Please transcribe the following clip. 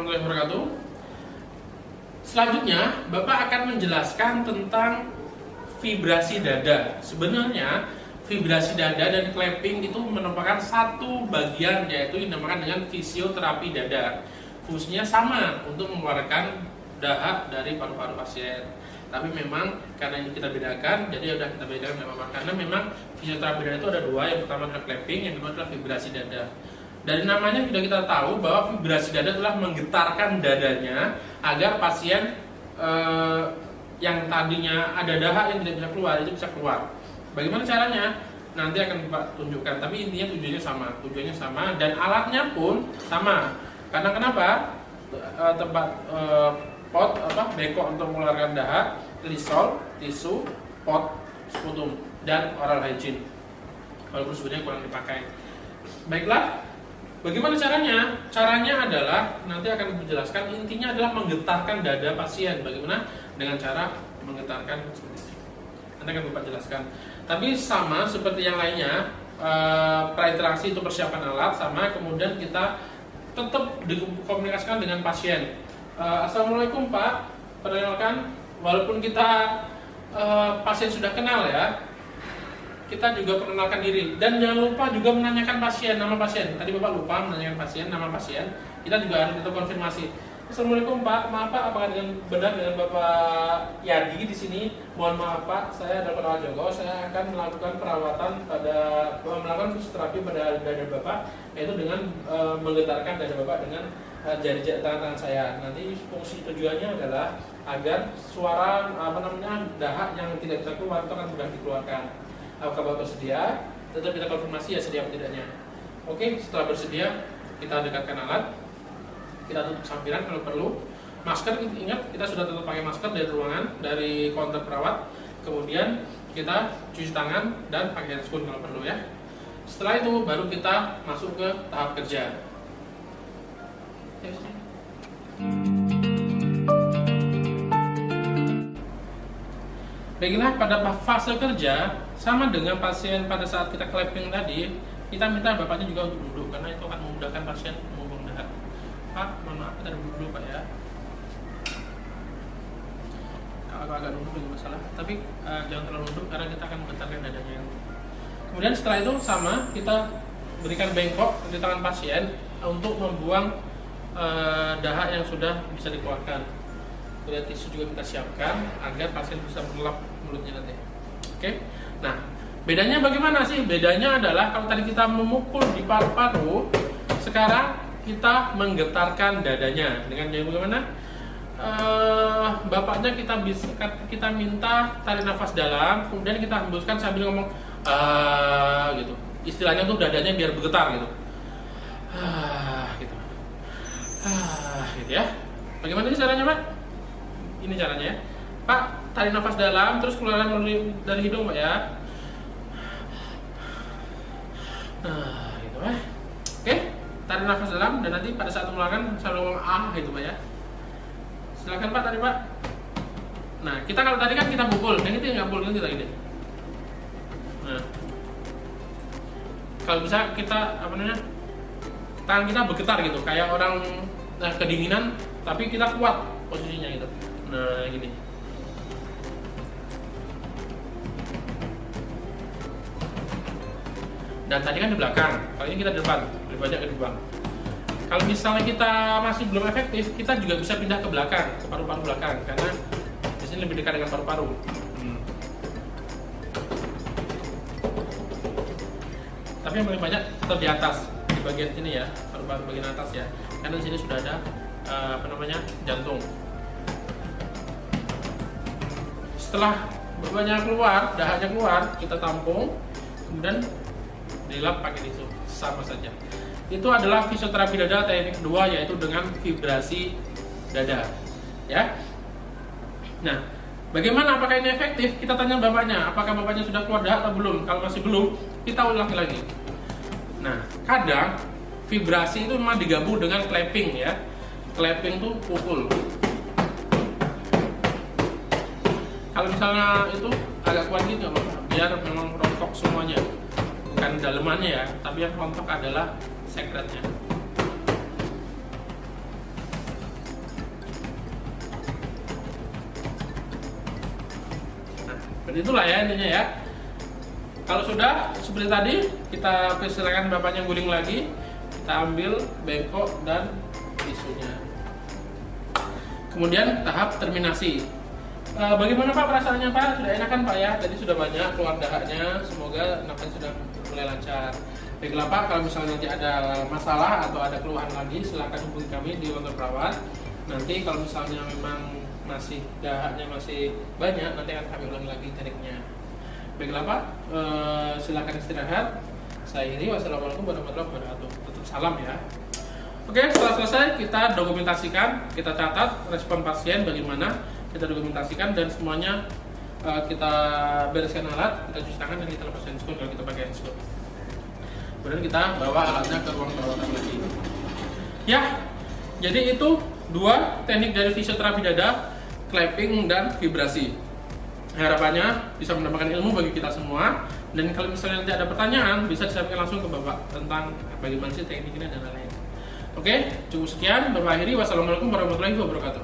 warahmatullahi wabarakatuh. Selanjutnya, Bapak akan menjelaskan tentang vibrasi dada. Sebenarnya, vibrasi dada dan clapping itu merupakan satu bagian, yaitu yang dinamakan dengan fisioterapi dada. Fungsinya sama untuk mengeluarkan dahak dari paru-paru pasien. Tapi memang karena ini kita bedakan, jadi udah kita bedakan nggak apa-apa. Karena memang fisioterapi dada itu ada dua, yang pertama adalah clapping, yang kedua adalah vibrasi dada. Dari namanya sudah kita tahu bahwa vibrasi dada adalah menggetarkan dadanya agar pasien yang tadinya ada dahak yang tidak bisa keluar itu bisa keluar. Bagaimana caranya? Nanti akan Bapak tunjukkan. Tapi intinya tujuannya sama dan alatnya pun sama. Karena kenapa? Tempat pot beko untuk mengeluarkan dahak, lisol, tisu, pot, sputum dan oral hygiene. Walaupun sebenarnya kurang dipakai. Baiklah, bagaimana caranya? Caranya adalah nanti akan dijelaskan. Intinya adalah menggetarkan dada pasien. Bagaimana? Dengan cara menggetarkan seperti ini. Nanti akan Bapak jelaskan. Tapi sama seperti yang lainnya, prainteraksi itu persiapan alat sama. Kemudian kita tetap dikomunikasikan dengan pasien. Assalamualaikum Pak, perkenalkan, walaupun kita pasien sudah kenal ya, kita juga perkenalkan diri dan jangan lupa juga menanyakan pasien, nama pasien. Tadi Bapak lupa menanyakan pasien, nama pasien. Kita juga harus tetap konfirmasi. Assalamualaikum Pak, maaf Pak, apakah dengan benar dengan Bapak Yadi di sini? Mohon maaf Pak, saya adalah perawat Joko. Saya akan melakukan perawatan melakukan fisioterapi pada dada Bapak, yaitu dengan menggetarkan dada Bapak dengan jari tangan saya. Nanti fungsi tujuannya adalah agar suara dahak yang tidak bisa keluar itu akan mudah dikeluarkan. Apakah Bapak bersedia? Tetap kita konfirmasi ya sedia atau tidaknya. Oke, setelah bersedia kita dekatkan alat. Kita tutup sampiran kalau perlu. Masker, ingat kita sudah tetap pakai masker dari ruangan, dari counter perawat. Kemudian kita cuci tangan dan pakai hand spoon kalau perlu ya. Setelah itu baru kita masuk ke tahap kerja. Baiklah, pada fase kerja sama dengan pasien pada saat kita clapping tadi, kita minta bapaknya juga untuk duduk karena itu akan memudahkan pasien membuang dahak. Pak, mohon maaf kita duduk dulu Pak ya. Kalau agak duduk juga masalah, tapi jangan terlalu duduk karena kita akan menggetarkan dadanya. Kemudian setelah itu sama, kita berikan bengkok di tangan pasien untuk membuang dahak yang sudah bisa dikeluarkan. Kemudian tisu juga kita siapkan agar pasien bisa mengelap mulutnya nanti. Oke. Nah, bedanya bagaimana sih? Bedanya adalah kalau tadi kita memukul di paru-paru, sekarang kita menggetarkan dadanya dengan cara bagaimana? Bapaknya kita minta tarik nafas dalam, kemudian kita hembuskan sambil ngomong gitu. Istilahnya tuh dadanya biar bergetar gitu. Gitu. Gitu ya. Bagaimana sih caranya, Pak? Ini caranya ya. Pak, tarik nafas dalam terus keluarkan dari hidung, Pak ya. Gitu, Pak. Oke, tarik nafas dalam dan nanti pada saat mengeluarkan selalu ngomong gitu, Pak ya. Silakan Pak, tarik Pak. Nah, kita kalau tadi kan kita pukul, yang itu nggak pukul kita gini. Nah, kalau bisa kita tangan kita bergetar gitu, kayak orang kedinginan, tapi kita kuat posisinya gitu. Nah, gini. Dan tadi kan di belakang, kali ini kita di depan, lebih banyak ke depan. Kalau misalnya kita masih belum efektif, kita juga bisa pindah ke belakang, ke paru-paru belakang, karena di sini lebih dekat dengan paru-paru. Tapi yang paling banyak tetap di atas, di bagian sini ya, paru-paru bagian atas ya, karena di sini sudah ada jantung. Setelah banyak keluar, dahaknya keluar, kita tampung, kemudian dilap pakai tisu, sama saja. Itu adalah fisioterapi dada teknik kedua, yaitu dengan vibrasi dada ya. Nah, bagaimana, apakah ini efektif? Kita tanya bapaknya, apakah bapaknya sudah keluar dahak atau belum? Kalau masih belum, kita ulangi lagi. Nah, kadang vibrasi itu memang digabung dengan clapping ya. Clapping itu pukul. Kalau misalnya itu agak kuat gitu, biar memang rontok semuanya, bukan dalemannya ya, tapi yang rontok adalah sekretnya. Seperti itulah ya intinya ya. Kalau sudah seperti tadi, kita persilakan bapaknya guling lagi. Kita ambil bengkok dan tisunya. Kemudian tahap terminasi. Bagaimana Pak perasaannya Pak? Sudah enak kan Pak ya? Tadi sudah banyak keluar dahaknya. Semoga nafasnya sudah mulai lancar. Baiklah Pak, kalau misalnya nanti ada masalah atau ada keluhan lagi, silakan hubungi kami di kantor perawat. Nanti kalau misalnya memang masih dahaknya masih banyak, nanti akan kami ulangi lagi tekniknya. Baiklah Pak, silakan istirahat. Saya akhiri, wassalamualaikum warahmatullahi wabarakatuh. Tetap salam ya. Oke, setelah selesai kita dokumentasikan, kita catat respon pasien bagaimana, kita dokumentasikan dan semuanya kita bereskan alat, kita cuci tangan dan kita lepas handscoon kalau kita pakai handscoon. Kemudian kita bawa alatnya ke ruang perawatan lagi. Ya, jadi itu 2 teknik dari fisioterapi dada, clapping dan vibrasi. Harapannya bisa mendapatkan ilmu bagi kita semua. Dan kalau misalnya nanti ada pertanyaan, bisa disampaikan langsung ke Bapak tentang bagaimana sih tekniknya dan lain-lain. Oke, cukup sekian. Bapak akhiri. Wassalamualaikum warahmatullahi wabarakatuh.